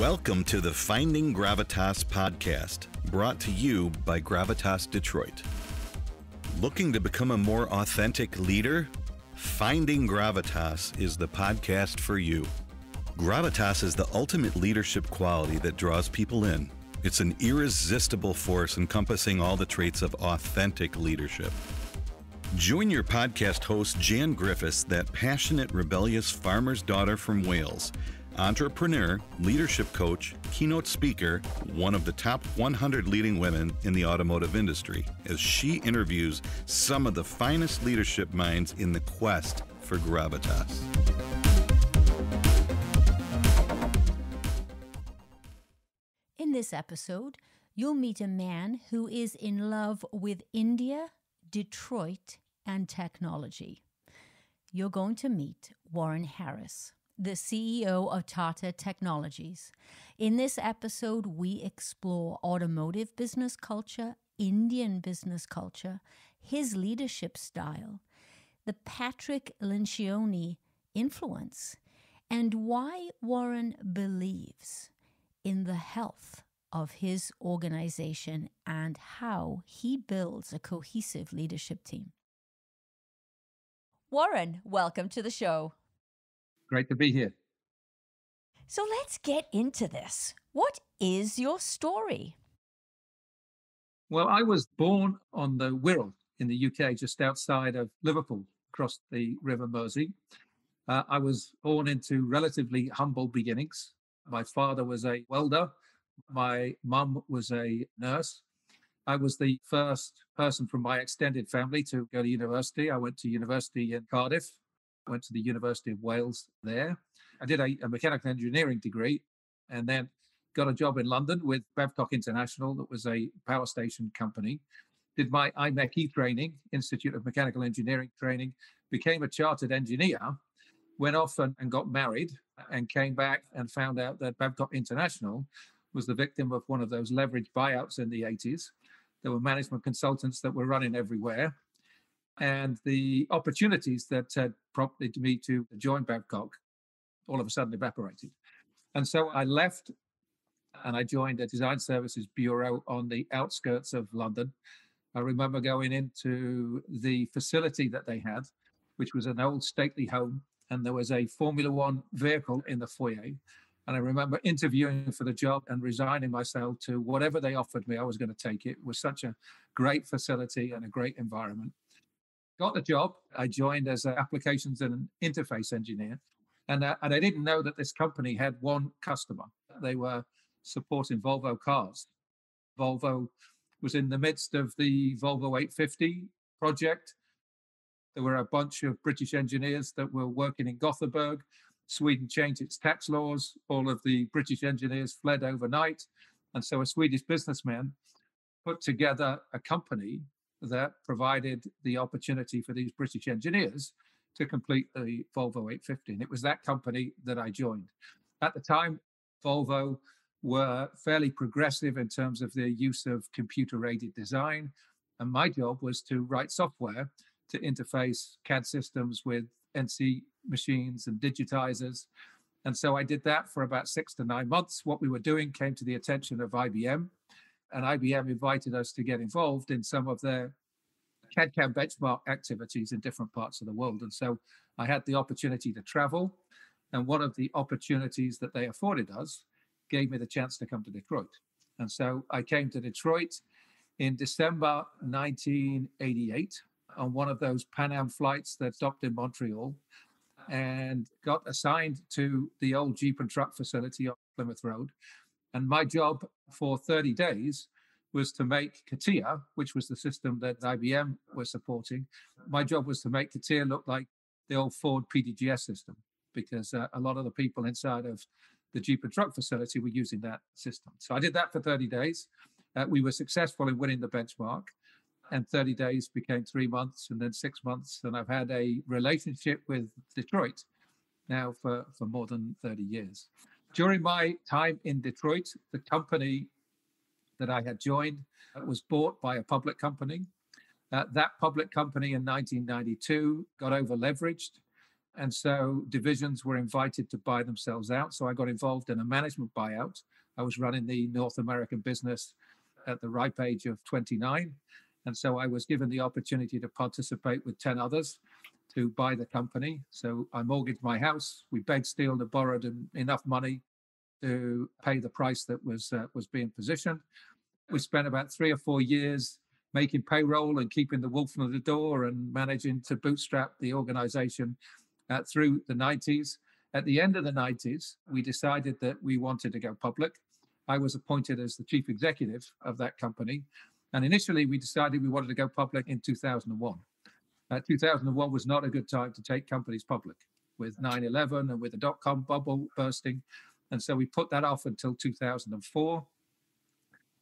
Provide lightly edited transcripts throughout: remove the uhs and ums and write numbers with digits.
Welcome to the Finding Gravitas podcast, brought to you by Gravitas Detroit. Looking to become a more authentic leader? Finding Gravitas is the podcast for you. Gravitas is the ultimate leadership quality that draws people in. It's an irresistible force encompassing all the traits of authentic leadership. Join your podcast host, Jan Griffiths, that passionate, rebellious farmer's daughter from Wales, entrepreneur, leadership coach, keynote speaker, one of the top 100 leading women in the automotive industry, as she interviews some of the finest leadership minds in the quest for gravitas. In this episode, you'll meet a man who is in love with India, Detroit, and technology. You're going to meet Warren Harris, the CEO of Tata Technologies. In this episode, we explore automotive business culture, Indian business culture, his leadership style, the Patrick Lencioni influence, and why Warren believes in the health of his organization and how he builds a cohesive leadership team. Warren, welcome to the show. Great to be here. So let's get into this. What is your story? Well, I was born on the Wirral in the UK, just outside of Liverpool, across the River Mersey. I was born into relatively humble beginnings. My father was a welder. My mum was a nurse. I was the first person from my extended family to go to university. I went to university in Cardiff, went to the University of Wales there. I did a mechanical engineering degree and then got a job in London with Babcock International, that was a power station company. Did my IMechE training, Institute of Mechanical Engineering training, became a chartered engineer, went off and got married, and came back and found out that Babcock International was the victim of one of those leveraged buyouts in the 80s. There were management consultants that were running everywhere. And the opportunities that had prompted me to join Babcock all of a sudden evaporated. And so I left and I joined a design services bureau on the outskirts of London. I remember going into the facility that they had, which was an old stately home, and there was a Formula One vehicle in the foyer. And I remember interviewing for the job and resigning myself to whatever they offered me. I was going to take it. It was such a great facility and a great environment. Got the job. I joined as an applications and an interface engineer. And I didn't know that this company had one customer. They were supporting Volvo cars. Volvo was in the midst of the Volvo 850 project. There were a bunch of British engineers that were working in Gothenburg. Sweden changed its tax laws. All of the British engineers fled overnight. And so a Swedish businessman put together a company that provided the opportunity for these British engineers to complete the Volvo 850. And it was that company that I joined. At the time, Volvo were fairly progressive in terms of their use of computer-aided design. And my job was to write software to interface CAD systems with NC machines and digitizers. And so I did that for about 6 to 9 months. What we were doing came to the attention of IBM, and IBM invited us to get involved in some of their CAD/CAM benchmark activities in different parts of the world. And so I had the opportunity to travel. And one of the opportunities that they afforded us gave me the chance to come to Detroit. And so I came to Detroit in December 1988 on one of those Pan Am flights that stopped in Montreal, and got assigned to the old Jeep and truck facility on Plymouth Road. And my job for 30 days was to make CATIA, which was the system that IBM was supporting. My job was to make CATIA look like the old Ford PDGS system, because a lot of the people inside of the Jeep and truck facility were using that system. So I did that for 30 days. We were successful in winning the benchmark, and 30 days became 3 months and then 6 months. And I've had a relationship with Detroit now for more than 30 years. During my time in Detroit, the company that I had joined was bought by a public company. That public company in 1992 got over leveraged. And so divisions were invited to buy themselves out. So I got involved in a management buyout. I was running the North American business at the ripe age of 29. And so I was given the opportunity to participate with 10 others to buy the company. So I mortgaged my house. We begged, stealed, and borrowed enough money to pay the price that was being positioned. We spent about 3 or 4 years making payroll and keeping the wolf from the door and managing to bootstrap the organization through the 90s. At the end of the 90s, we decided that we wanted to go public. I was appointed as the chief executive of that company. And initially, we decided we wanted to go public in 2001. 2001 was not a good time to take companies public with 9/11 and with the dot-com bubble bursting. And so we put that off until 2004.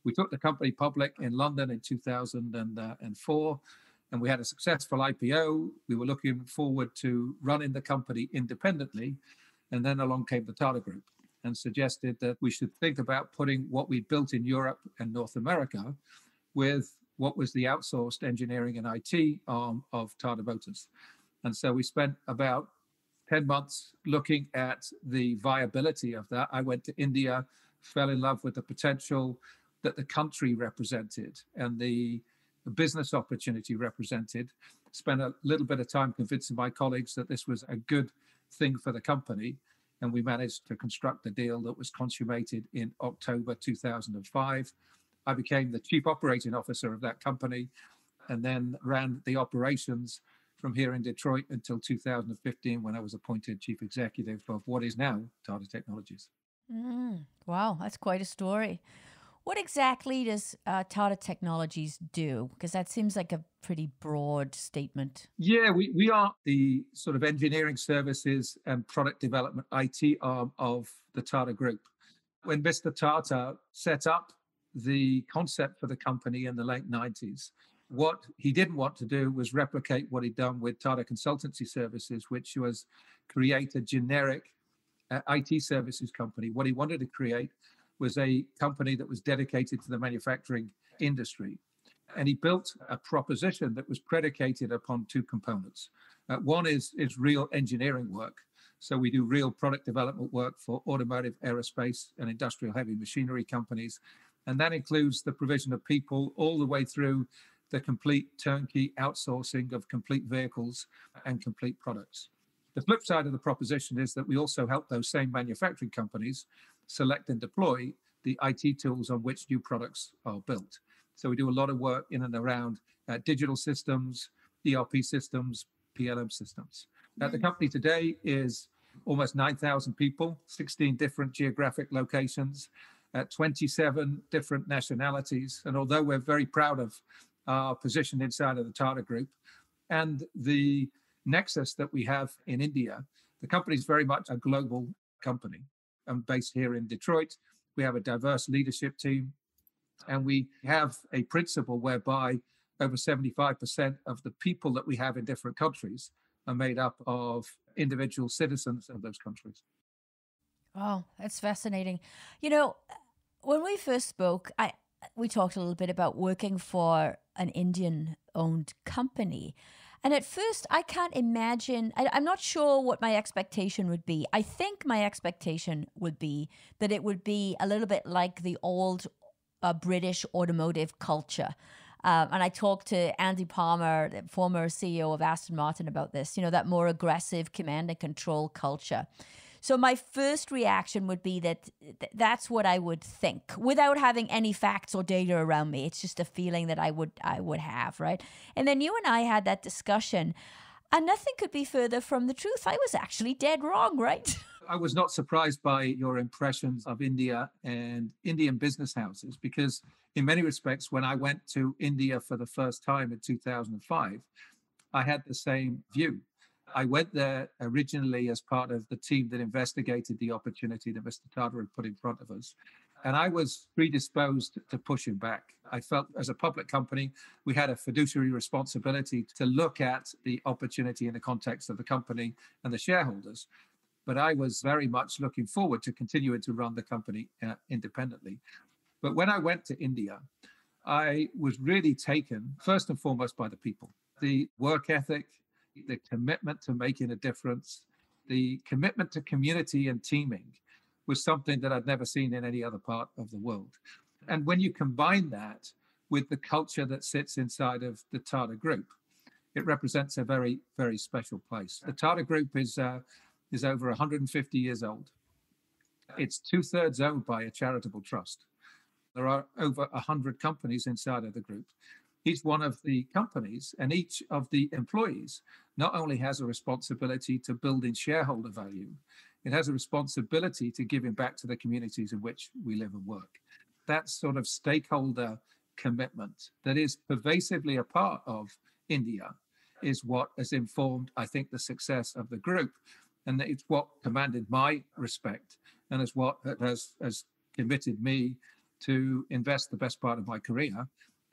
We took the company public in London in 2004, and we had a successful IPO. We were looking forward to running the company independently. And then along came the Tata Group and suggested that we should think about putting what we built in Europe and North America with what was the outsourced engineering and IT arm of Tata Motors. And so we spent about 10 months looking at the viability of that. I went to India, fell in love with the potential that the country represented and the business opportunity represented. Spent a little bit of time convincing my colleagues that this was a good thing for the company. And we managed to construct a deal that was consummated in October 2005. I became the chief operating officer of that company and then ran the operations from here in Detroit until 2015 when I was appointed chief executive of what is now Tata Technologies. Wow, that's quite a story. What exactly does Tata Technologies do? Because that seems like a pretty broad statement. Yeah, we are the sort of engineering services and product development IT arm of the Tata Group. When Mr. Tata set up the concept for the company in the late 90s, what he didn't want to do was replicate what he'd done with Tata Consultancy Services, which was create a generic IT services company. What he wanted to create was a company that was dedicated to the manufacturing industry. And he built a proposition that was predicated upon two components. One is real engineering work. So we do real product development work for automotive, aerospace, and industrial heavy machinery companies. And that includes the provision of people all the way through the complete turnkey outsourcing of complete vehicles and complete products. The flip side of the proposition is that we also help those same manufacturing companies select and deploy the IT tools on which new products are built. So we do a lot of work in and around digital systems, ERP systems, PLM systems. Now, the company today is almost 9,000 people, 16 different geographic locations, 27 different nationalities. And although we're very proud of our position inside of the Tata Group and the nexus that we have in India, the company is very much a global company. I'm based here in Detroit. We have a diverse leadership team, and we have a principle whereby over 75% of the people that we have in different countries are made up of individual citizens of those countries. Oh, that's fascinating. You know, when we first spoke, we talked a little bit about working for an Indian-owned company. And at first, I can't imagine, I'm not sure what my expectation would be. I think my expectation would be that it would be a little bit like the old British automotive culture. And I talked to Andy Palmer, the former CEO of Aston Martin, about this, you know, that more aggressive command and control culture. So my first reaction would be that that's what I would think without having any facts or data around me. It's just a feeling that I would have, right? And then you and I had that discussion, and nothing could be further from the truth. I was actually dead wrong, right? I was not surprised by your impressions of India and Indian business houses, because in many respects, when I went to India for the first time in 2005, I had the same view. I went there originally as part of the team that investigated the opportunity that Mr. Tata had put in front of us. And I was predisposed to push him back. I felt as a public company, we had a fiduciary responsibility to look at the opportunity in the context of the company and the shareholders. But I was very much looking forward to continuing to run the company independently. But when I went to India, I was really taken, first and foremost, by the people, the work ethic, the commitment to making a difference, the commitment to community and teaming was something that I'd never seen in any other part of the world. And when you combine that with the culture that sits inside of the Tata Group, it represents a very, very special place. The Tata Group is over 150 years old. It's 2/3 owned by a charitable trust. There are over 100 companies inside of the group. Each one of the companies and each of the employees not only has a responsibility to building shareholder value, it has a responsibility to giving back to the communities in which we live and work. That sort of stakeholder commitment that is pervasively a part of India is what has informed, I think, the success of the group. And it's what commanded my respect and is what has committed me to invest the best part of my career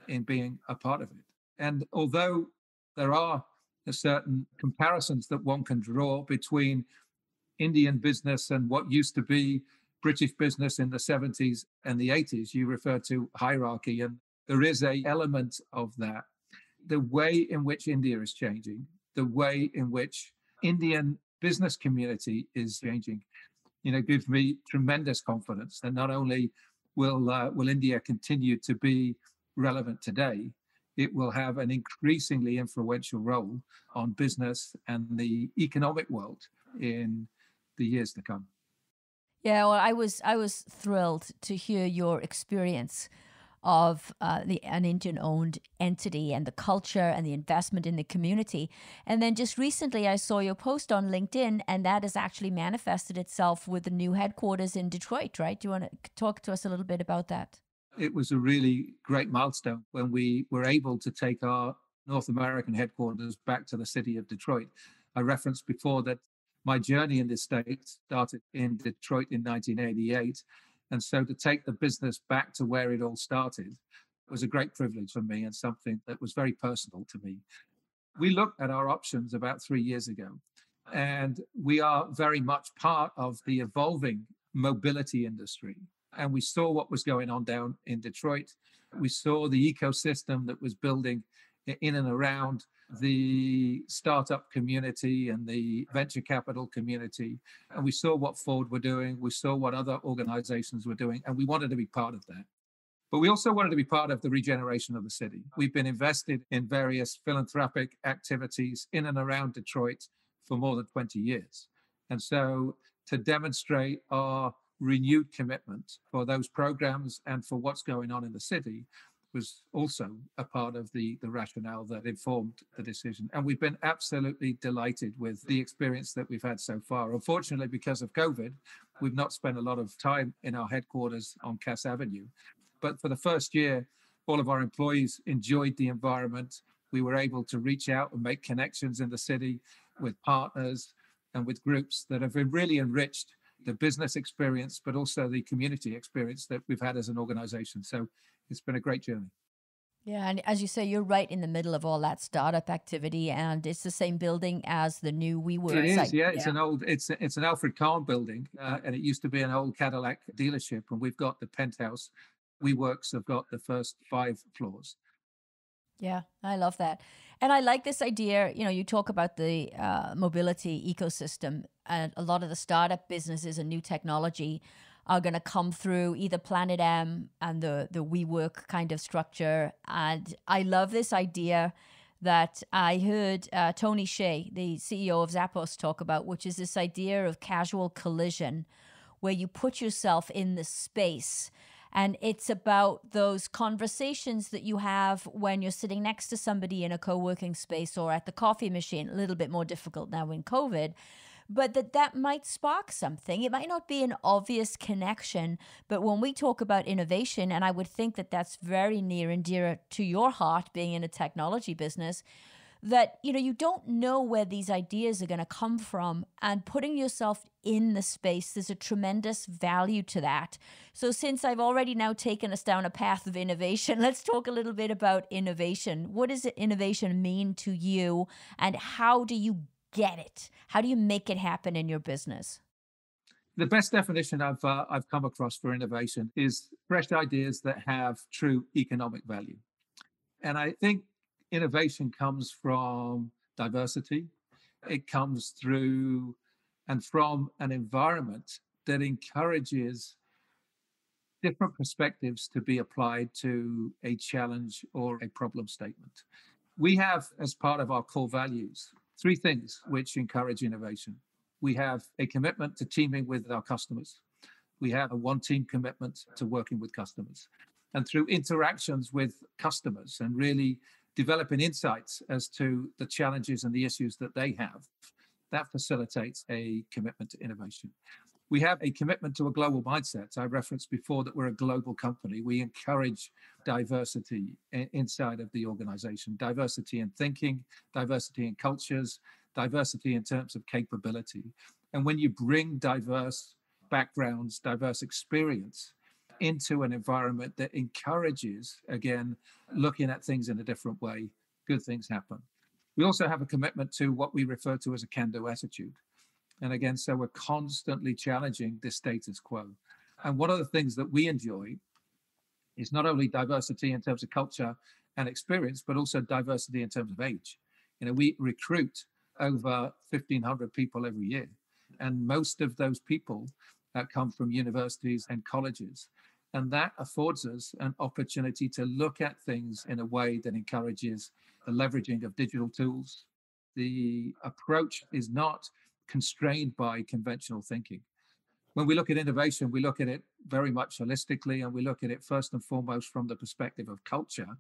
in being a part of it. And although there are certain comparisons that one can draw between Indian business and what used to be British business in the 70s and the 80s, you refer to hierarchy, and there is an element of that. The way in which India is changing, the way in which Indian business community is changing, gives me tremendous confidence that not only will India continue to be relevant today, it will have an increasingly influential role on business and the economic world in the years to come. Yeah, well, I was thrilled to hear your experience of an Indian-owned entity and the culture and the investment in the community. And then just recently, I saw your post on LinkedIn, and that has actually manifested itself with the new headquarters in Detroit, right? Do you want to talk to us a little bit about that? It was a really great milestone when we were able to take our North American headquarters back to the city of Detroit. I referenced before that my journey in this state started in Detroit in 1988. And so to take the business back to where it all started was a great privilege for me and something that was very personal to me. We looked at our options about 3 years ago, and we are very much part of the evolving mobility industry. And we saw what was going on down in Detroit. We saw the ecosystem that was building in and around the startup community and the venture capital community. And we saw what Ford were doing. We saw what other organizations were doing, and we wanted to be part of that. But we also wanted to be part of the regeneration of the city. We've been invested in various philanthropic activities in and around Detroit for more than 20 years. And so to demonstrate our renewed commitment for those programs and for what's going on in the city was also a part of the rationale that informed the decision. And we've been absolutely delighted with the experience that we've had so far. Unfortunately, because of COVID, we've not spent a lot of time in our headquarters on Cass Avenue. But for the first year, all of our employees enjoyed the environment. We were able to reach out and make connections in the city with partners and with groups that have really enriched the business experience, but also the community experience that we've had as an organization. So it's been a great journey. Yeah, and as you say, you're right in the middle of all that startup activity, and it's the same building as the new WeWork It is, site. yeah. It's an Alfred Kahn building, and it used to be an old Cadillac dealership, and we've got the penthouse. WeWorks have got the first 5 floors. Yeah, I love that. And I like this idea, you talk about the mobility ecosystem, and a lot of the startup businesses and new technology are going to come through either Planet M and the WeWork kind of structure. And I love this idea that I heard Tony Hsieh, the CEO of Zappos, talk about, which is this idea of casual collision, where you put yourself in the space. And it's about those conversations that you have when you're sitting next to somebody in a co-working space or at the coffee machine. A little bit more difficult now in COVID, but that might spark something. It might not be an obvious connection, but when we talk about innovation, and I would think that that's very near and dear to your heart, being in a technology business, that you don't know where these ideas are going to come from, and putting yourself in the space, there's a tremendous value to that. So since I've already now taken us down a path of innovation, let's talk a little bit about innovation. What does innovation mean to you, and how do you get it? How do you make it happen in your business? The best definition I've come across for innovation is fresh ideas that have true economic value. And I think innovation comes from diversity. It comes through and from an environment that encourages different perspectives to be applied to a challenge or a problem statement. We have, as part of our core values, three things which encourage innovation. We have a commitment to teaming with our customers. We have a one team commitment to working with customers. And through interactions with customers and really developing insights as to the challenges and the issues that they have, that facilitates a commitment to innovation. We have a commitment to a global mindset. I referenced before that we're a global company. We encourage diversity inside of the organization, diversity in thinking, diversity in cultures, diversity in terms of capability. And when you bring diverse backgrounds, diverse experience into an environment that encourages, again, looking at things in a different way, good things happen. We also have a commitment to what we refer to as a can-do attitude. And again, so we're constantly challenging the status quo. And one of the things that we enjoy is not only diversity in terms of culture and experience, but also diversity in terms of age. We recruit over 1,500 people every year. And most of those people come from universities and colleges. And that affords us an opportunity to look at things in a way that encourages the leveraging of digital tools. The approach is not constrained by conventional thinking. When we look at innovation, we look at it very much holistically, and we look at it first and foremost from the perspective of culture.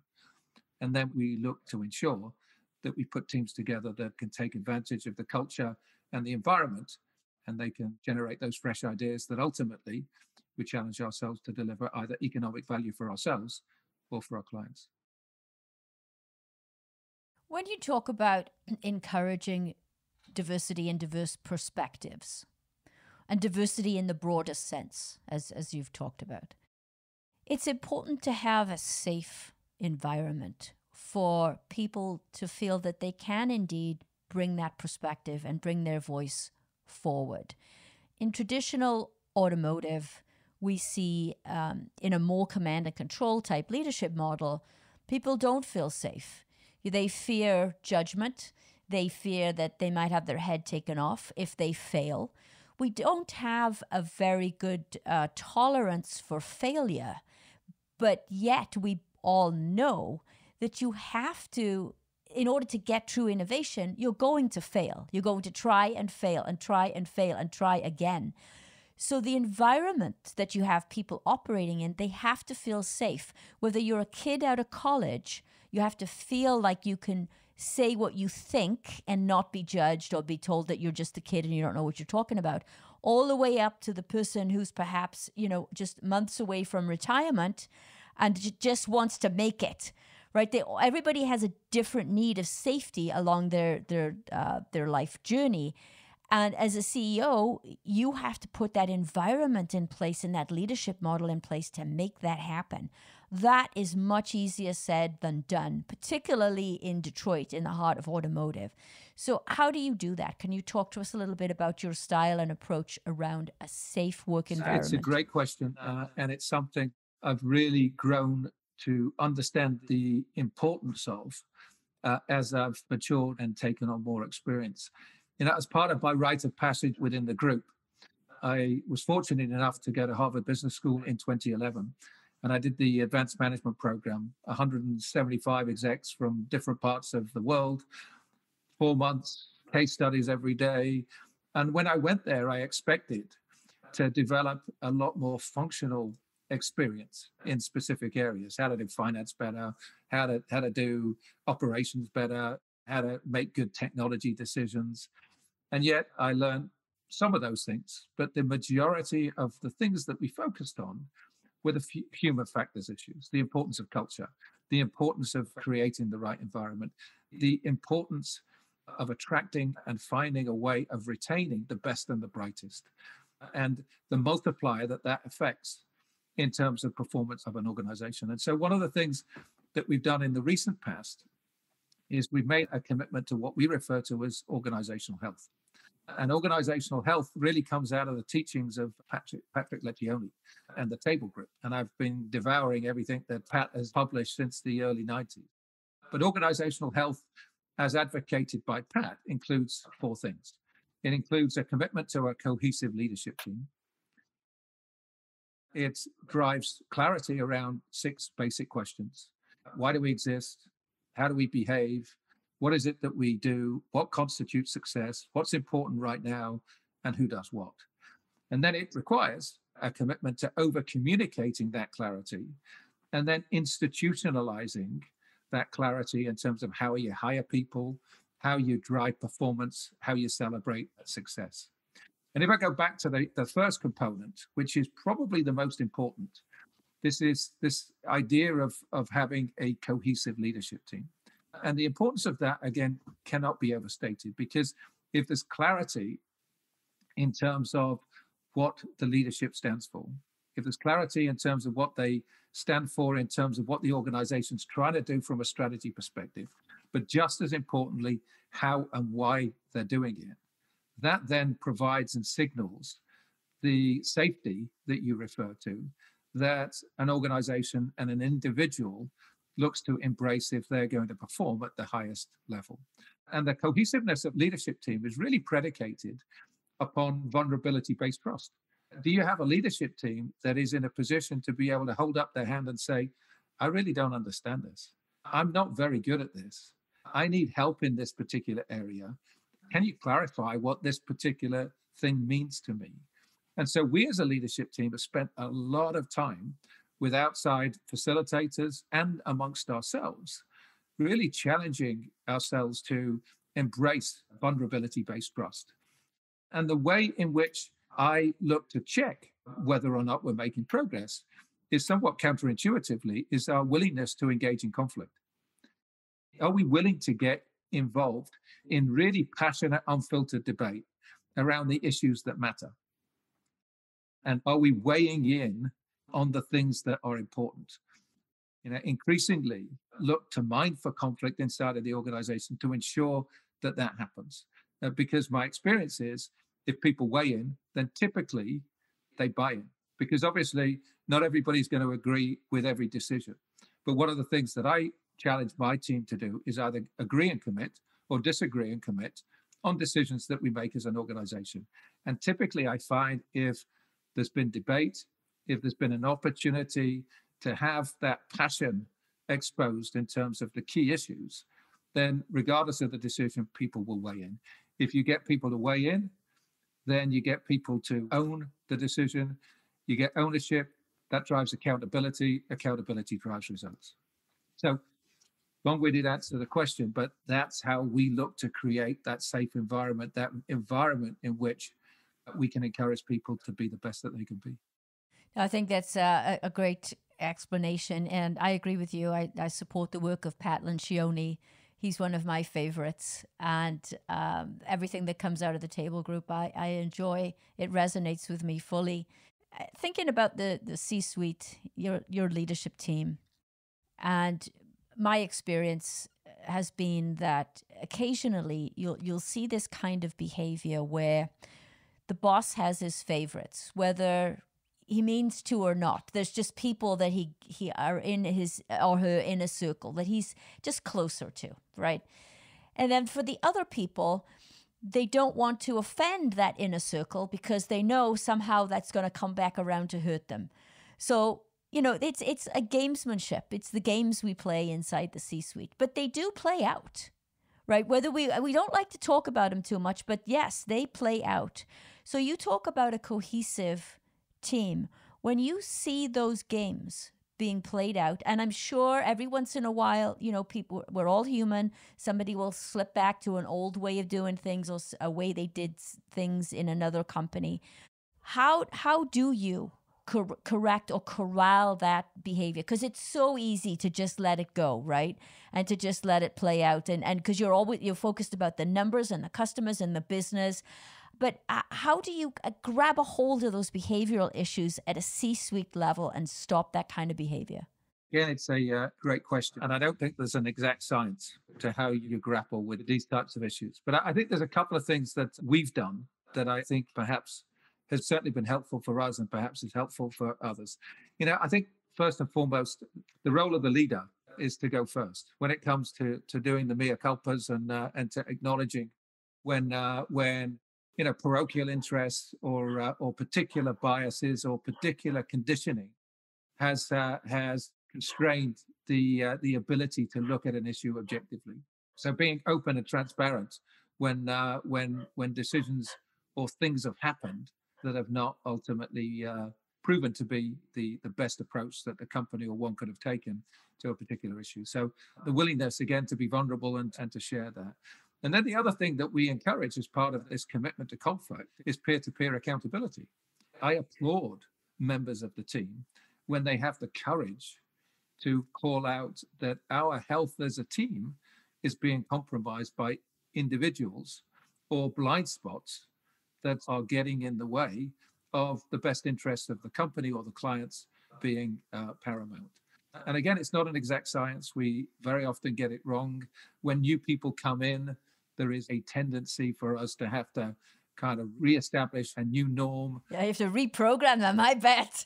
And then we look to ensure that we put teams together that can take advantage of the culture and the environment, and they can generate those fresh ideas that ultimately we challenge ourselves to deliver either economic value for ourselves or for our clients. When you talk about encouraging diversity and diverse perspectives, and diversity in the broadest sense, as you've talked about, it's important to have a safe environment for people to feel that they can indeed bring that perspective and bring their voice forward. In traditional automotive, we see in a more command and control type leadership model, people don't feel safe. They fear judgment. They fear that they might have their head taken off if they fail. We don't have a very good tolerance for failure, but yet we all know that you have to, in order to get true innovation, you're going to fail. You're going to try and fail and try and fail and try again. So the environment that you have people operating in, they have to feel safe. Whether you're a kid out of college, you have to feel like you can say what you think and not be judged or be told that you're just a kid and you don't know what you're talking about, all the way up to the person who's perhaps, just months away from retirement and just wants to make it, right? Everybody has a different need of safety along their life journey. And as a CEO, you have to put that environment in place and that leadership model in place to make that happen. That is much easier said than done, particularly in Detroit, in the heart of automotive. So how do you do that? Can you talk to us a little bit about your style and approach around a safe work environment? It's a great question, and it's something I've really grown to understand the importance of as I've matured and taken on more experience. As part of my rite of passage within the group, I was fortunate enough to go to Harvard Business School in 2011. And I did the advanced management program, 175 execs from different parts of the world, 4 months, case studies every day. And when I went there, I expected to develop a lot more functional experience in specific areas, how to do finance better, how to do operations better, how to make good technology decisions. And yet I learned some of those things, but the majority of the things that we focused on were the human factors issues, the importance of culture, the importance of creating the right environment, the importance of attracting and finding a way of retaining the best and the brightest, and the multiplier that affects in terms of performance of an organization. And so one of the things that we've done in the recent past is we've made a commitment to what we refer to as organizational health. And organizational health really comes out of the teachings of Patrick Lencioni and the Table Group. And I've been devouring everything that Pat has published since the early 90s. But organizational health as advocated by Pat, includes four things. It includes a commitment to a cohesive leadership team. It drives clarity around six basic questions. Why do we exist? How do we behave? What is it that we do? What constitutes success? What's important right now? And who does what? And then it requires a commitment to over communicating that clarity and then institutionalizing that clarity in terms of how you hire people, how you drive performance, how you celebrate success. And if I go back to the first component, which is probably the most important, this is this idea of having a cohesive leadership team. And the importance of that, again, cannot be overstated, because if there's clarity in terms of what the leadership stands for, if there's clarity in terms of what they stand for, in terms of what the organization's trying to do from a strategy perspective, but just as importantly, how and why they're doing it, that then provides and signals the safety that you refer to, that an organization and an individual looks to embrace if they're going to perform at the highest level. And the cohesiveness of leadership team is really predicated upon vulnerability-based trust. Do you have a leadership team that is in a position to be able to hold up their hand and say, I really don't understand this. I'm not very good at this. I need help in this particular area. Can you clarify what this particular thing means to me? And so we as a leadership team have spent a lot of time with outside facilitators and amongst ourselves, really challenging ourselves to embrace vulnerability-based trust. And the way in which I look to check whether or not we're making progress is somewhat counterintuitively, is our willingness to engage in conflict. Are we willing to get involved in really passionate, unfiltered debate around the issues that matter? And are we weighing in on the things that are important? Increasingly look to mine for conflict inside of the organization to ensure that that happens. Because my experience is, if people weigh in, then typically they buy in. Because obviously, not everybody's going to agree with every decision. But one of the things that I challenge my team to do is either agree and commit or disagree and commit on decisions that we make as an organization. And typically, I find if there's been debate, if there's been an opportunity to have that passion exposed in terms of the key issues, then regardless of the decision, people will weigh in. If you get people to weigh in, then you get people to own the decision, you get ownership, that drives accountability, accountability drives results. So long-winded answer to the question, but that's how we look to create that safe environment, that environment in which we can encourage people to be the best that they can be. I think that's a great explanation, and I agree with you. I support the work of Pat Lencioni. He's one of my favorites, and everything that comes out of the table group, I enjoy. It resonates with me fully. Thinking about the C-suite, your leadership team, and my experience has been that occasionally you'll see this kind of behavior where the boss has his favorites, whether he means to or not. There's just people that he are in his or her inner circle that he's just closer to, right? And then for the other people, they don't want to offend that inner circle because they know somehow that's going to come back around to hurt them. So, it's a gamesmanship. It's the games we play inside the C-suite, but they do play out, right? Whether we don't like to talk about them too much, but yes, they play out. So you talk about a cohesive team. When you see those games being played out, and I'm sure every once in a while, people, we're all human. Somebody will slip back to an old way of doing things or a way they did things in another company. How do you correct or corral that behavior? Because it's so easy to just let it go, right? And to just let it play out. And because you're focused about the numbers and the customers and the business. But how do you grab a hold of those behavioral issues at a C-suite level and stop that kind of behavior? Yeah, it's a great question. And I don't think there's an exact science to how you grapple with these types of issues. But I think there's a couple of things that we've done that I think perhaps has certainly been helpful for us and perhaps is helpful for others. I think first and foremost, the role of the leader is to go first. When it comes to doing the mea culpas and to acknowledging when parochial interests or particular biases or particular conditioning has constrained the ability to look at an issue objectively. So being open and transparent when decisions or things have happened that have not ultimately proven to be the best approach that the company or one could have taken to a particular issue. So the willingness, again, to be vulnerable and to share that. And then the other thing that we encourage as part of this commitment to conflict is peer-to-peer accountability. I applaud members of the team when they have the courage to call out that our health as a team is being compromised by individuals or blind spots that are getting in the way of the best interests of the company or the clients being paramount. And again, it's not an exact science. We very often get it wrong. When new people come in, there is a tendency for us to have to kind of reestablish a new norm. Yeah, you have to reprogram them, I bet.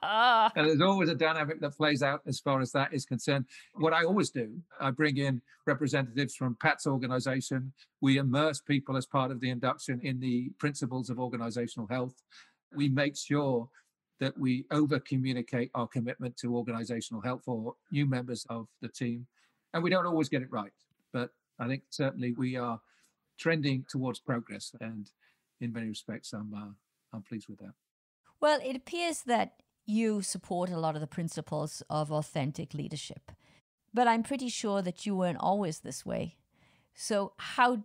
And there's always a dynamic that plays out as far as that is concerned. What I always do, I bring in representatives from Pat's organization. We immerse people as part of the induction in the principles of organizational health. We make sure that we over communicate our commitment to organizational health for new members of the team. And we don't always get it right, but I think certainly we are trending towards progress. And in many respects, I'm pleased with that. Well, it appears that you support a lot of the principles of authentic leadership, but I'm pretty sure that you weren't always this way. So how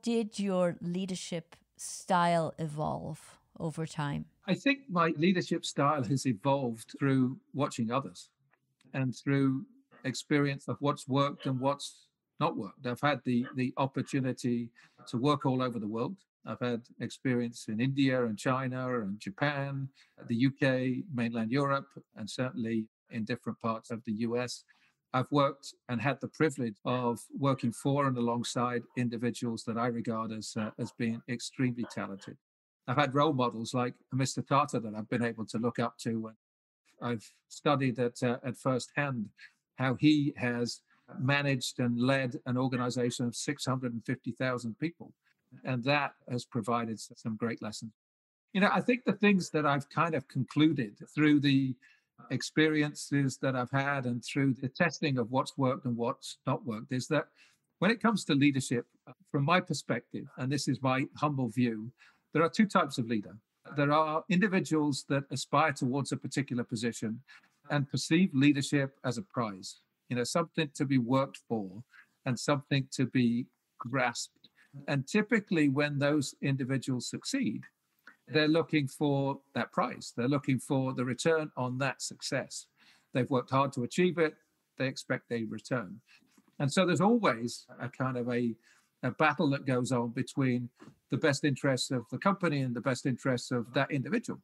did your leadership style evolve over time? I think my leadership style has evolved through watching others and through experience of what's worked and what's not worked. I've had the opportunity to work all over the world. I've had experience in India and China and Japan, the UK, mainland Europe, and certainly in different parts of the US. I've worked and had the privilege of working for and alongside individuals that I regard as being extremely talented. I've had role models like Mr. Tata that I've been able to look up to. I've studied at first hand how he has managed and led an organization of 650,000 people. And that has provided some great lessons. I think the things that I've kind of concluded through the experiences that I've had and through the testing of what's worked and what's not worked is that when it comes to leadership, from my perspective, and this is my humble view, there are two types of leader. There are individuals that aspire towards a particular position and perceive leadership as a prize, something to be worked for and something to be grasped. And typically when those individuals succeed, they're looking for that prize. They're looking for the return on that success. They've worked hard to achieve it. They expect a return. And so there's always a kind of a battle that goes on between the best interests of the company and the best interests of that individual.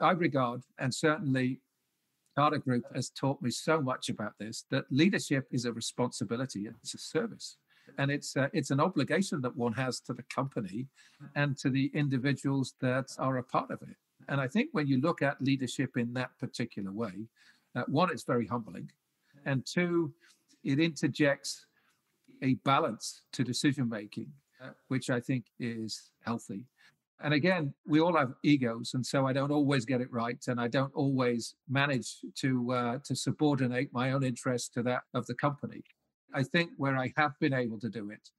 I regard, and certainly Tata Group has taught me so much about this, that leadership is a responsibility. It's a service. And it's an obligation that one has to the company and to the individuals that are a part of it. And I think when you look at leadership in that particular way, one, it's very humbling. And two, it interjects a balance to decision making, which I think is healthy. And again, we all have egos, and so I don't always get it right, and I don't always manage to subordinate my own interests to that of the company. I think where I have been able to do it,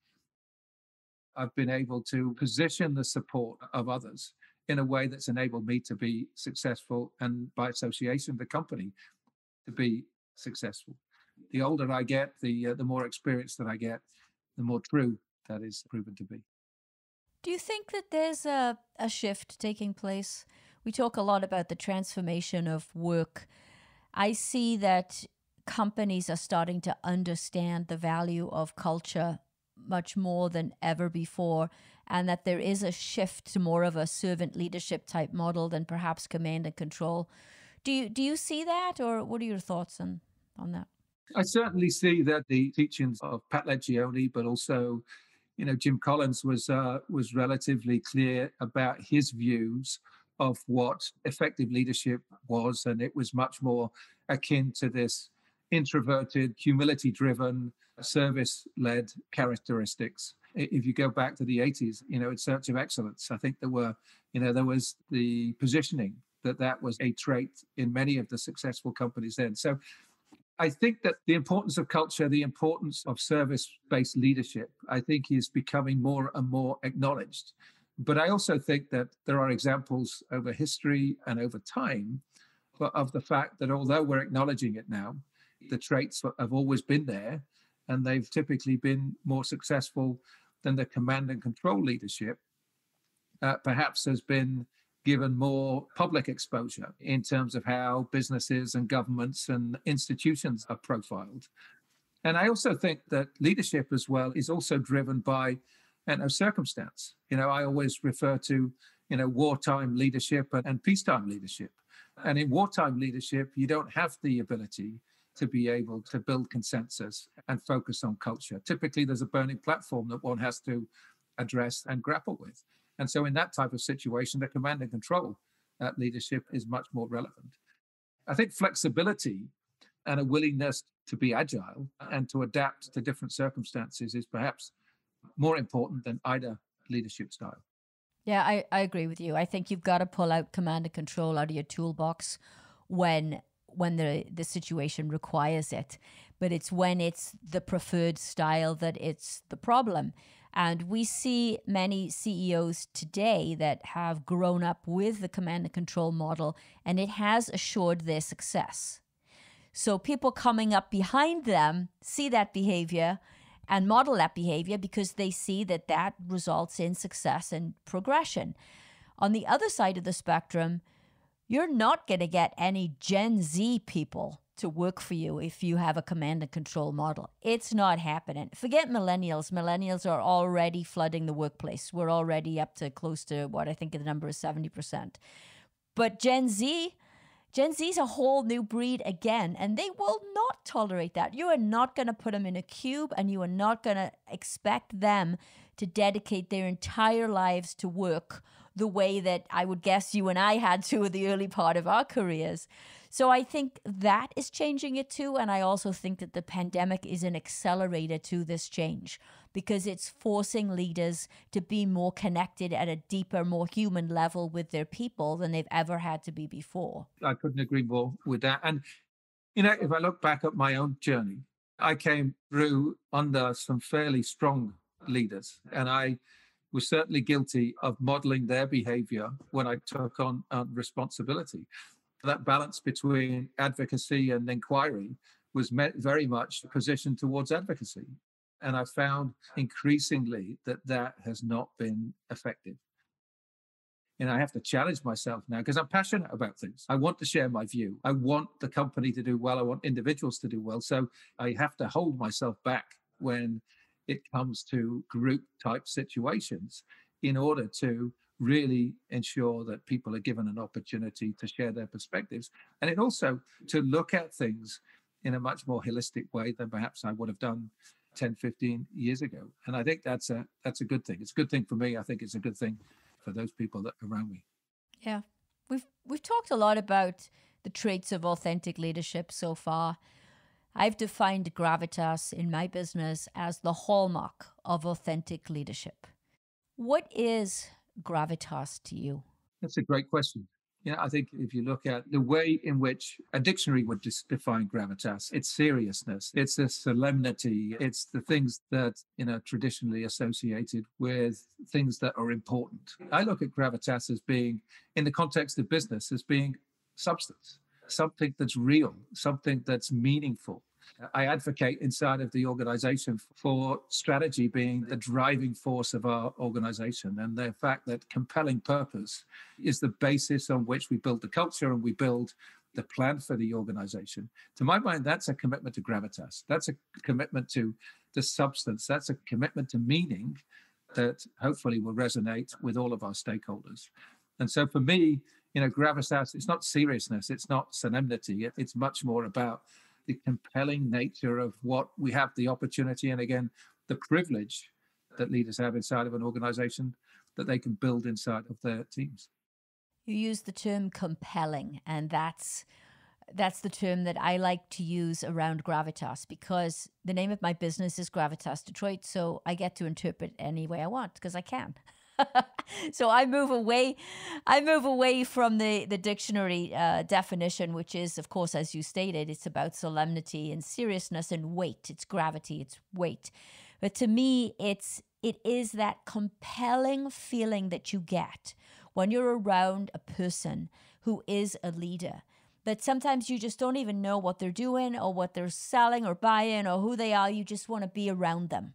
I've been able to position the support of others in a way that's enabled me to be successful, and by association, the company to be successful. The older I get, the more experience that I get, the more true that is proven to be. Do you think that there's a shift taking place? We talk a lot about the transformation of work. I see that companies are starting to understand the value of culture much more than ever before, and that there is a shift to more of a servant leadership type model than perhaps command and control. Do you see that, or what are your thoughts on that? I certainly see that the teachings of Pat Lencioni, but also, Jim Collins was relatively clear about his views of what effective leadership was, and it was much more akin to this introverted, humility-driven, service-led characteristics. If you go back to the 80s, in search of excellence, I think there was the positioning that was a trait in many of the successful companies then. So I think that the importance of culture, the importance of service-based leadership, I think is becoming more and more acknowledged. But I also think that there are examples over history and over time of the fact that although we're acknowledging it now, the traits have always been there, and they've typically been more successful than the command and control leadership, perhaps has been given more public exposure in terms of how businesses and governments and institutions are profiled. And I also think that leadership as well is also driven by circumstance. I always refer to wartime leadership and peacetime leadership. And in wartime leadership, you don't have the ability to be able to build consensus and focus on culture. Typically, there's a burning platform that one has to address and grapple with. And so in that type of situation, the command and control leadership is much more relevant. I think flexibility and a willingness to be agile and to adapt to different circumstances is perhaps more important than either leadership style. Yeah, I agree with you. I think you've got to pull out command and control out of your toolbox when the situation requires it. But it's when it's the preferred style that it's the problem. And we see many CEOs today that have grown up with the command and control model, and it has assured their success. So people coming up behind them see that behavior and model that behavior because they see that results in success and progression. On the other side of the spectrum, you're not going to get any Gen Z people to work for you if you have a command and control model. It's not happening. Forget millennials. Millennials are already flooding the workplace. We're already up to close to what I think the number is 70%. But Gen Z's a whole new breed again, and they will not tolerate that. You are not going to put them in a cube, and you are not going to expect them to dedicate their entire lives to work the way that I would guess you and I had to in the early part of our careers. So I think that is changing it too. And I also think that the pandemic is an accelerator to this change because it's forcing leaders to be more connected at a deeper, more human level with their people than they've ever had to be before. I couldn't agree more with that. And, if I look back at my own journey, I came through under some fairly strong leaders, and I was certainly guilty of modeling their behavior when I took on responsibility. That balance between advocacy and inquiry was very much positioned towards advocacy. And I found increasingly that has not been effective. And I have to challenge myself now because I'm passionate about things. I want to share my view. I want the company to do well. I want individuals to do well. So I have to hold myself back when it comes to group type situations in order to really ensure that people are given an opportunity to share their perspectives. And it also to look at things in a much more holistic way than perhaps I would have done 10, 15 years ago. And I think that's a good thing. It's a good thing for me. I think it's a good thing for those people that are around me. Yeah. We've talked a lot about the traits of authentic leadership so far. I've defined Gravitas in my business as the hallmark of authentic leadership. What is Gravitas to you? That's a great question. I think if you look at the way in which a dictionary would define gravitas, it's seriousness, it's a solemnity, it's the things that, traditionally associated with things that are important. I look at gravitas as being, in the context of business, as being substance, something that's real, something that's meaningful. I advocate inside of the organization for strategy being the driving force of our organization, and the fact that compelling purpose is the basis on which we build the culture and we build the plan for the organization. To my mind, that's a commitment to gravitas. That's a commitment to the substance. That's a commitment to meaning that hopefully will resonate with all of our stakeholders. And so for me, gravitas, it's not seriousness, it's not solemnity, it's much more about the compelling nature of what we have the opportunity and, again, the privilege that leaders have inside of an organization that they can build inside of their teams. You use the term compelling, and that's That's the term that I like to use around Gravitas, because the name of my business is Gravitas Detroit. So I get to interpret any way I want because I can. So I move away from the dictionary definition, which is, of course, as you stated, it's about solemnity and seriousness and weight. It's gravity, it's weight. But to me, it is that compelling feeling that you get when you're around a person who is a leader, that sometimes you just don't even know what they're doing or what they're selling or buying or who they are. You just want to be around them,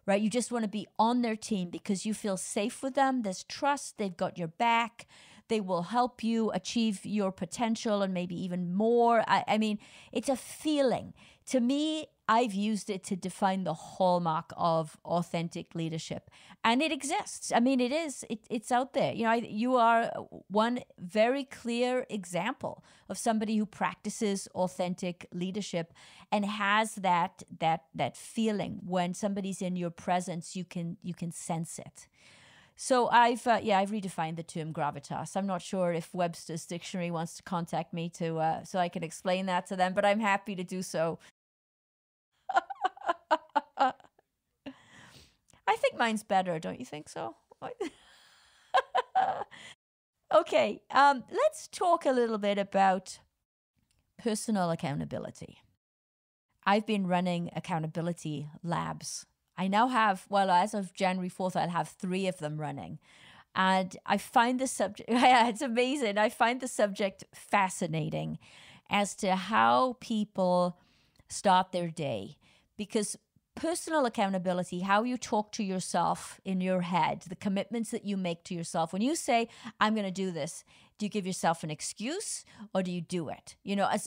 right? You just want to be on their team because you feel safe with them. There's trust. They've got your back. They will help you achieve your potential and maybe even more. I mean, it's a feeling. To me, I've used it to define the hallmark of authentic leadership. And it exists. I mean, it's out there. You are one very clear example of somebody who practices authentic leadership and has that feeling when somebody's in your presence, you can sense it. So I've redefined the term gravitas. I'm not sure if Webster's dictionary wants to contact me to so I can explain that to them, but I'm happy to do so. I think mine's better, don't you think so? Okay, let's talk a little bit about personal accountability. I've been running accountability labs. I now have, well, as of January 4th, I'll have 3 of them running. And I find the subject, yeah, it's amazing. I find the subject fascinating as to how people start their day. Because personal accountability, how you talk to yourself in your head, the commitments that you make to yourself. When you say, I'm going to do this, do you give yourself an excuse or do you do it?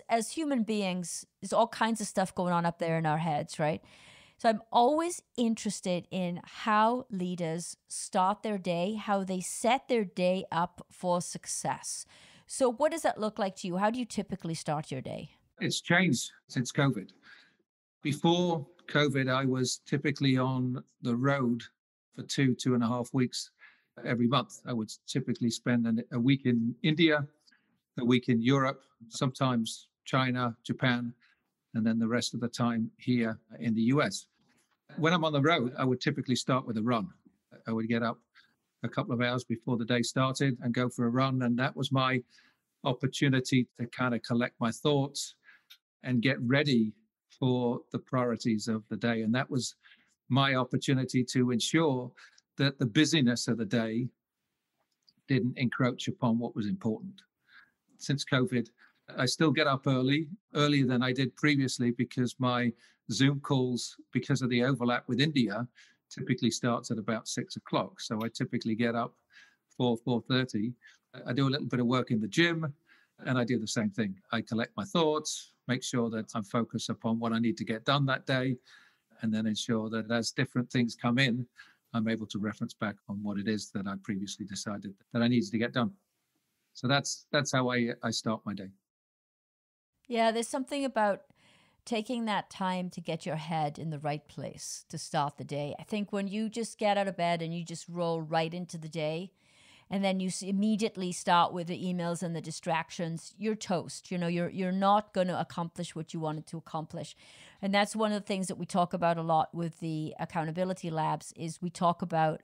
As human beings, there's all kinds of stuff going on up there in our heads, right? So I'm always interested in how leaders start their day, how they set their day up for success. So what does that look like to you? How do you typically start your day? It's changed since COVID. Before COVID, I was typically on the road for 2.5 weeks every month. I would typically spend a week in India, a week in Europe, sometimes China, Japan, and then the rest of the time here in the US. When I'm on the road, I would typically start with a run. I would get up a couple of hours before the day started and go for a run. And that was my opportunity to kind of collect my thoughts and get ready for the priorities of the day. And that was my opportunity to ensure that the busyness of the day didn't encroach upon what was important. Since COVID, I still get up earlier than I did previously, because my Zoom calls, because of the overlap with India, typically starts at about 6 o'clock. So I typically get up 4:30. I do a little bit of work in the gym, and I do the same thing. I collect my thoughts, make sure that I'm focused upon what I need to get done that day, and then ensure that as different things come in, I'm able to reference back on what it is that I previously decided that I needed to get done. So that's how I start my day. Yeah, there's something about taking that time to get your head in the right place to start the day. I think when you just get out of bed and you just roll right into the day, and then you immediately start with the emails and the distractions, you're toast. You're not going to accomplish what you wanted to accomplish. And that's one of the things that we talk about a lot with the accountability labs is we talk about,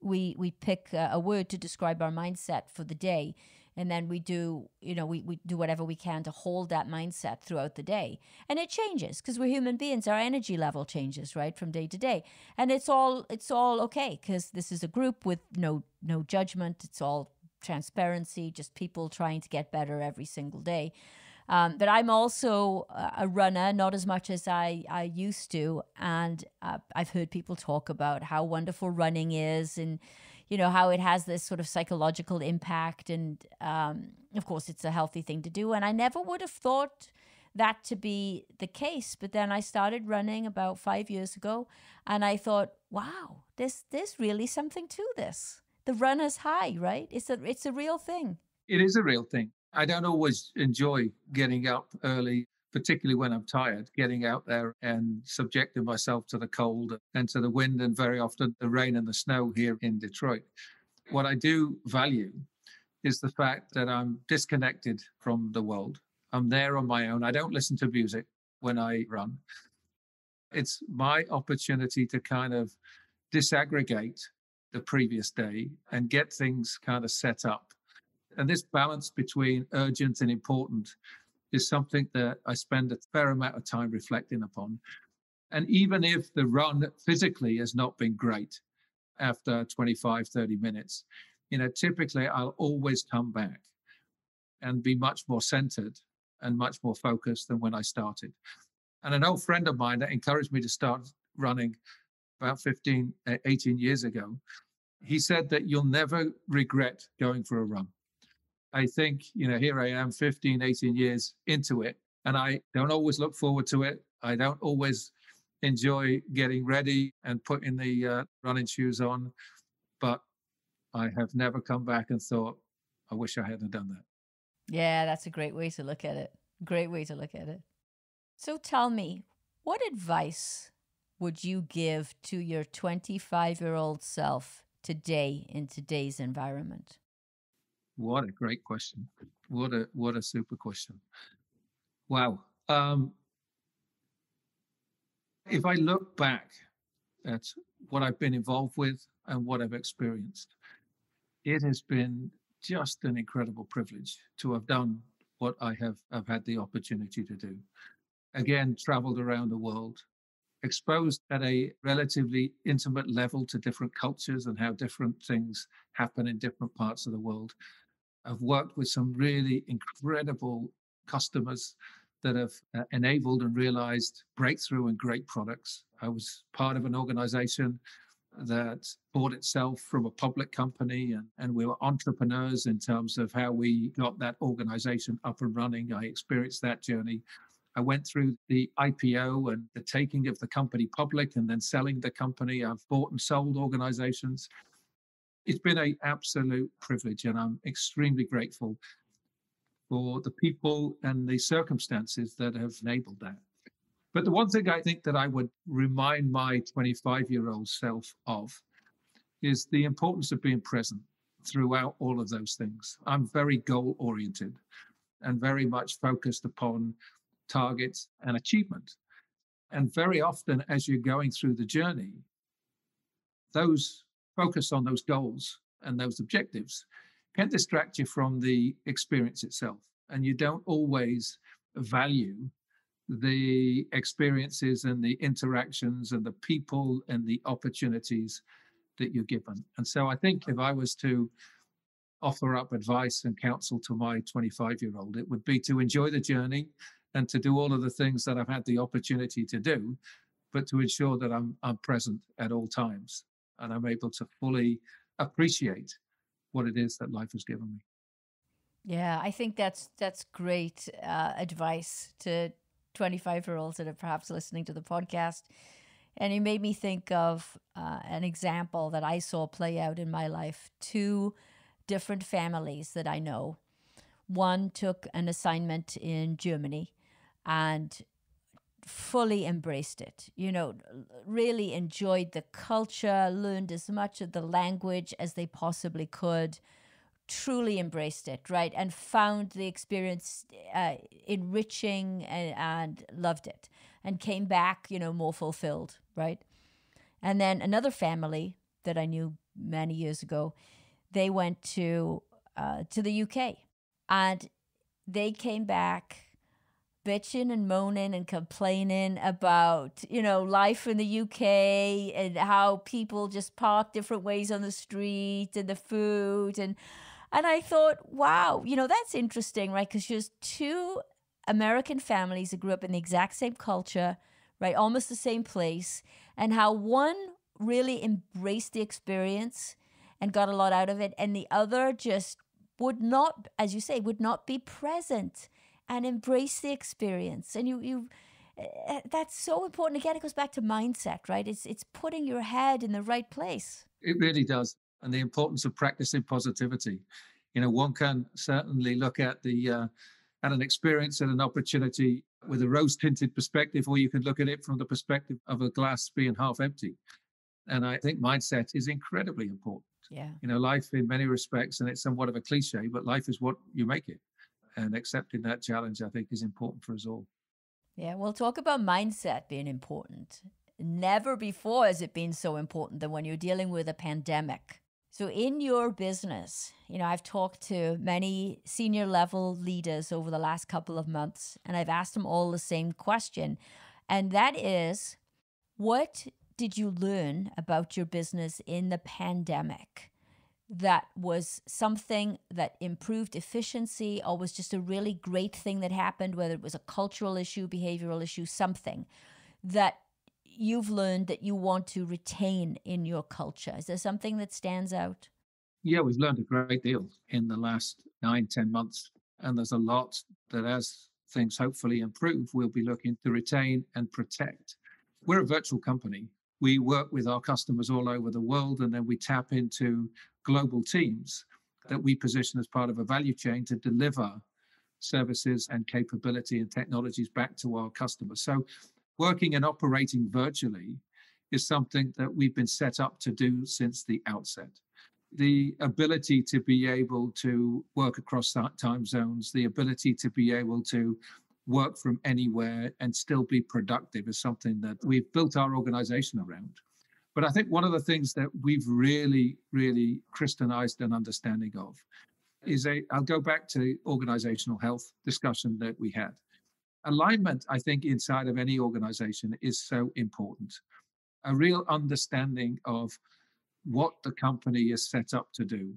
we pick a word to describe our mindset for the day. And then we do, we do whatever we can to hold that mindset throughout the day. And it changes because we're human beings. Our energy level changes, right, from day to day. And it's all okay because this is a group with no judgment. It's all transparency, just people trying to get better every single day. But I'm also a runner, not as much as I used to. And I've heard people talk about how wonderful running is and how it has this sort of psychological impact. And of course, it's a healthy thing to do. And I never would have thought that to be the case. But then I started running about 5 years ago. And I thought, wow, there's really something to this. The runner's high, right? It's a real thing. It is a real thing. I don't always enjoy getting up early, particularly when I'm tired, getting out there and subjecting myself to the cold and to the wind and very often the rain and the snow here in Detroit. What I do value is the fact that I'm disconnected from the world. I'm there on my own. I don't listen to music when I run. It's my opportunity to kind of disaggregate the previous day and get things kind of set up. And this balance between urgent and important is something that I spend a fair amount of time reflecting upon. And even if the run physically has not been great after 25, 30 minutes, typically I'll always come back and be much more centered and much more focused than when I started. And an old friend of mine that encouraged me to start running about 15, 18 years ago, he said that you'll never regret going for a run. I think, here I am 15, 18 years into it, and I don't always look forward to it. I don't always enjoy getting ready and putting the running shoes on, but I have never come back and thought, I wish I hadn't done that. Yeah, that's a great way to look at it. Great way to look at it. So tell me, what advice would you give to your 25-year-old self today in today's environment? What a great question. What a super question. Wow. If I look back at what I've been involved with and what I've experienced, it has been just an incredible privilege to have done what I've had the opportunity to do. Again, traveled around the world, exposed at a relatively intimate level to different cultures and how different things happen in different parts of the world. I've worked with some really incredible customers that have enabled and realized breakthrough and great products. I was part of an organization that bought itself from a public company, and we were entrepreneurs in terms of how we got that organization up and running. I experienced that journey. I went through the IPO and the taking of the company public and then selling the company. I've bought and sold organizations. It's been an absolute privilege, and I'm extremely grateful for the people and the circumstances that have enabled that. But the one thing I think that I would remind my 25-year-old self of is the importance of being present throughout all of those things. I'm very goal oriented and very much focused upon targets and achievement. And very often, as you're going through the journey, those focus on those goals and those objectives can distract you from the experience itself. And you don't always value the experiences and the interactions and the people and the opportunities that you're given. And so I think if I was to offer up advice and counsel to my 25-year-old, it would be to enjoy the journey and to do all of the things that I've had the opportunity to do, but to ensure that I'm present at all times and I'm able to fully appreciate what it is that life has given me. Yeah, I think that's great advice to 25-year-olds that are perhaps listening to the podcast. And it made me think of an example that I saw play out in my life. Two different families that I know. One took an assignment in Germany and fully embraced it, really enjoyed the culture, learned as much of the language as they possibly could, truly embraced it, right? And found the experience enriching and loved it and came back, more fulfilled, right? And then another family that I knew many years ago, they went to the UK and they came back bitching and moaning and complaining about, life in the UK and how people just park different ways on the street and the food. And I thought, wow, that's interesting, right? Because there's two American families that grew up in the exact same culture, right? Almost the same place. And how one really embraced the experience and got a lot out of it. And the other just would not, as you say, would not be present and embrace the experience. And you that's so important. Again, it goes back to mindset, right? It's putting your head in the right place. It really does. And the importance of practicing positivity. One can certainly look at at an experience and an opportunity with a rose-tinted perspective, or you can look at it from the perspective of a glass being half empty. And I think mindset is incredibly important. Yeah. Life in many respects, and it's somewhat of a cliche, but life is what you make it. and accepting that challenge, I think, is important for us all. Yeah, we'll talk about mindset being important. Never before has it been so important than when you're dealing with a pandemic. So in your business, I've talked to many senior level leaders over the last couple of months, and I've asked them all the same question. And that is, what did you learn about your business in the pandemic that was something that improved efficiency or was just a really great thing that happened, whether it was a cultural issue, behavioral issue, something that you've learned that you want to retain in your culture? Is there something that stands out? Yeah, we've learned a great deal in the last 9-10 months. And there's a lot that, as things hopefully improve, we'll be looking to retain and protect. We're a virtual company. We work with our customers all over the world, and then we tap into global teams that we position as part of a value chain to deliver services and capability and technologies back to our customers. So working and operating virtually is something that we've been set up to do since the outset. The ability to be able to work across time zones, the ability to be able to work from anywhere and still be productive is something that we've built our organization around. But I think one of the things that we've really, really crystallized an understanding of is I'll go back to the organizational health discussion that we had. Alignment, I think, inside of any organization is so important. A real understanding of what the company is set up to do,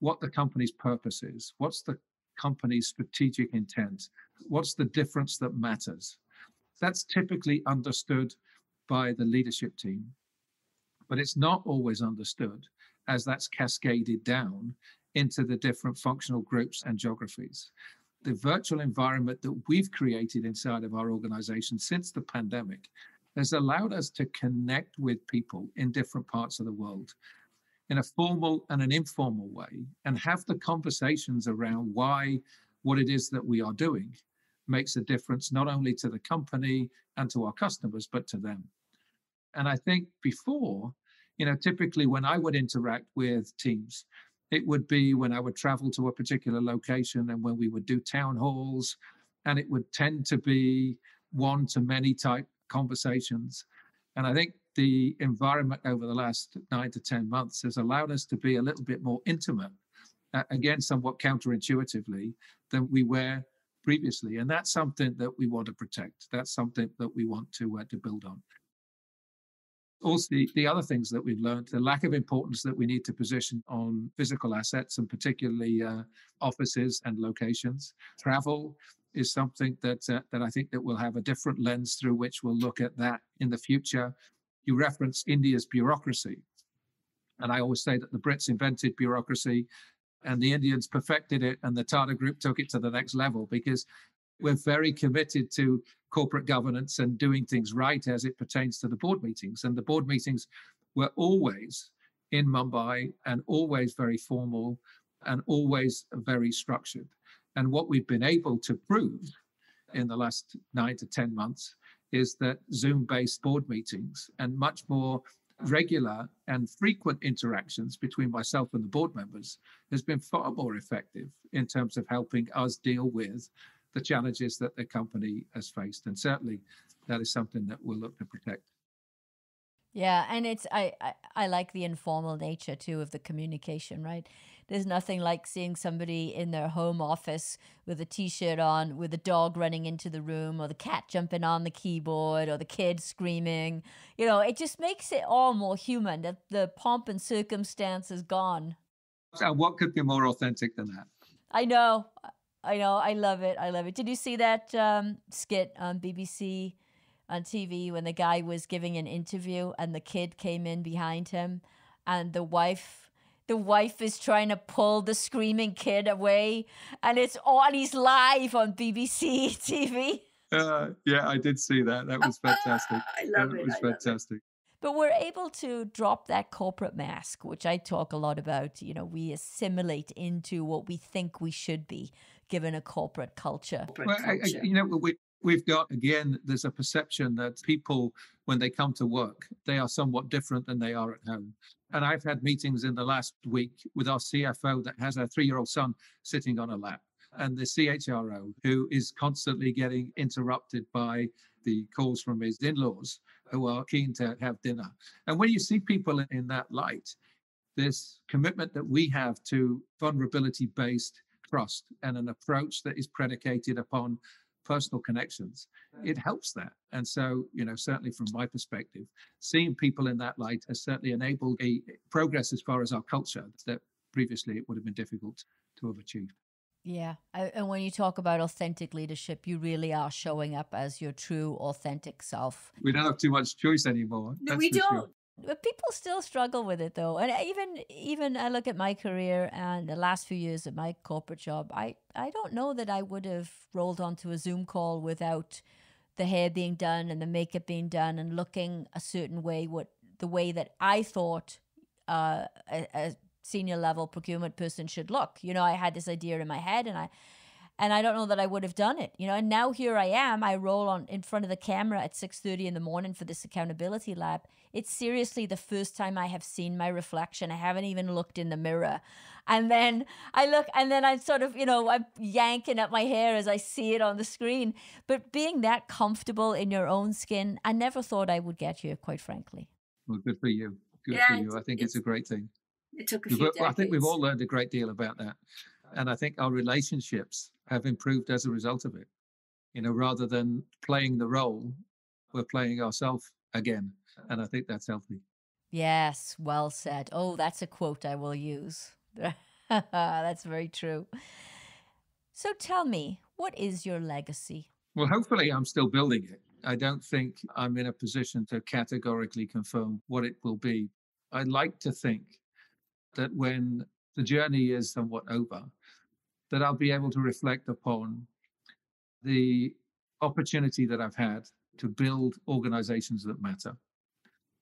what the company's purpose is, what's the company's strategic intent, what's the difference that matters. That's typically understood by the leadership team, but it's not always understood as that's cascaded down into the different functional groups and geographies. The virtual environment that we've created inside of our organization since the pandemic has allowed us to connect with people in different parts of the world in a formal and an informal way, and have the conversations around why what it is that we are doing makes a difference, not only to the company and to our customers, but to them. And I think before, typically when I would interact with teams, it would be when I would travel to a particular location and when we would do town halls, and it would tend to be one-to-many type conversations. And I think the environment over the last 9 to 10 months has allowed us to be a little bit more intimate, again, somewhat counterintuitively, than we were previously. And that's something that we want to protect. That's something that we want to build on. Also, the other things that we've learned, the lack of importance that we need to position on physical assets, and particularly offices and locations. Travel is something that I think that we'll have a different lens through which we'll look at that in the future. You referenced India's bureaucracy. And I always say that the Brits invented bureaucracy and the Indians perfected it, and the Tata Group took it to the next level, because we're very committed to corporate governance and doing things right as it pertains to the board meetings. And the board meetings were always in Mumbai and always very formal and always very structured. And what we've been able to prove in the last 9 to 10 months is that Zoom-based board meetings and much more regular and frequent interactions between myself and the board members has been far more effective in terms of helping us deal with the challenges that the company has faced. And certainly that is something that we'll look to protect. Yeah, and I like the informal nature too of the communication, right? There's nothing like seeing somebody in their home office with a t-shirt on, with a dog running into the room, or the cat jumping on the keyboard, or the kid screaming. It just makes it all more human, that the pomp and circumstance is gone. So what could be more authentic than that? I know. I love it. I love it. Did you see that skit on BBC on TV when the guy was giving an interview and the kid came in behind him, and the wife is trying to pull the screaming kid away, and he's live on BBC TV. Yeah, I did see that. That was fantastic. I love it. It was fantastic. But we're able to drop that corporate mask, which I talk a lot about. We assimilate into what we think we should be, given a corporate culture. Well, we've got, again, there's a perception that people, when they come to work, they are somewhat different than they are at home. And I've had meetings in the last week with our CFO that has a 3-year-old son sitting on a lap. and the CHRO, who is constantly getting interrupted by the calls from his in-laws who are keen to have dinner. And when you see people in that light, this commitment that we have to vulnerability-based trust and an approach that is predicated upon personal connections, it helps that. And so, certainly from my perspective, seeing people in that light has certainly enabled a progress as far as our culture that previously it would have been difficult to have achieved. Yeah. And when you talk about authentic leadership, you really are showing up as your true, authentic self. We don't have too much choice anymore. No, we don't. Sure. But people still struggle with it, though. And even I look at my career and the last few years of my corporate job, I don't know that I would have rolled onto a Zoom call without the hair being done and the makeup being done and looking a certain way, the way that I thought a senior level procurement person should look. I had this idea in my head, and I don't know that I would have done it, and now here I am. I roll on in front of the camera at 6:30 in the morning for this accountability lab. It's seriously the first time I have seen my reflection. I haven't even looked in the mirror. And then I look, and then I'm sort of, I'm yanking at my hair as I see it on the screen. But being that comfortable in your own skin, I never thought I would get here, quite frankly. Well, good for you. Good for you. I think it's a great thing. It took a few decades. I think we've all learned a great deal about that. And I think our relationships have improved as a result of it. Rather than playing the role, we're playing ourselves again. And I think that's healthy. Yes, well said. Oh, that's a quote I will use. That's very true. So tell me, what is your legacy? Well, hopefully I'm still building it. I don't think I'm in a position to categorically confirm what it will be. I'd like to think that when the journey is somewhat over, that I'll be able to reflect upon the opportunity that I've had to build organizations that matter,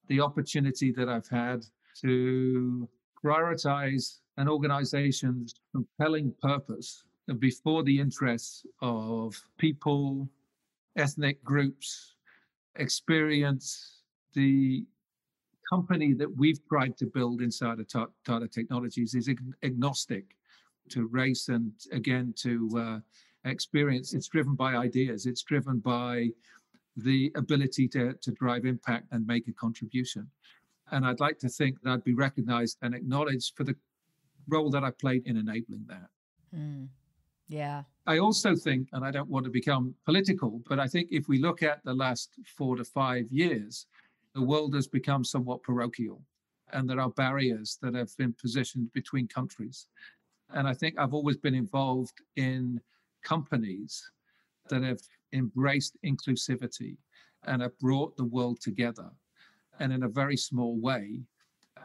the opportunity that I've had to prioritize an organization's compelling purpose before the interests of people, ethnic groups, experience. The company that we've tried to build inside of Tata Technologies is agnostic to race and, again, to experience. It's driven by ideas. It's driven by the ability to drive impact and make a contribution. And I'd like to think that I'd be recognized and acknowledged for the role that I played in enabling that. Yeah. I also think, and I don't want to become political, but I think if we look at the last 4 to 5 years, the world has become somewhat parochial, and there are barriers that have been positioned between countries. And I think I've always been involved in companies that have embraced inclusivity and have brought the world together. And in a very small way,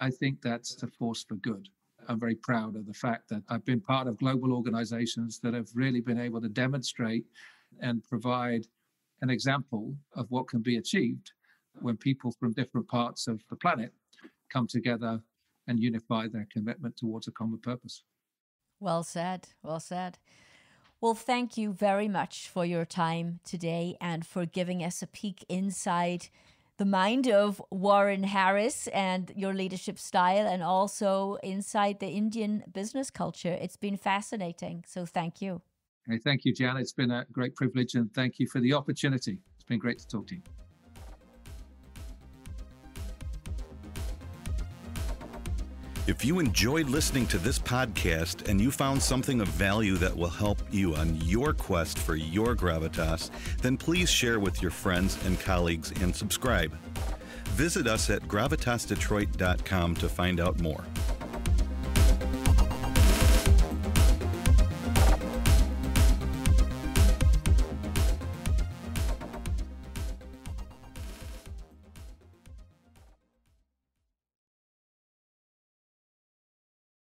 I think that's a force for good. I'm very proud of the fact that I've been part of global organizations that have really been able to demonstrate and provide an example of what can be achieved when people from different parts of the planet come together and unify their commitment towards a common purpose. Well said. Well said. Well, thank you very much for your time today and for giving us a peek inside the mind of Warren Harris and your leadership style, and also inside the Indian business culture. It's been fascinating. So thank you. Hey, thank you, Jan. It's been a great privilege, and thank you for the opportunity. It's been great to talk to you. If you enjoyed listening to this podcast and you found something of value that will help you on your quest for your gravitas, then please share with your friends and colleagues and subscribe. Visit us at gravitasdetroit.com to find out more.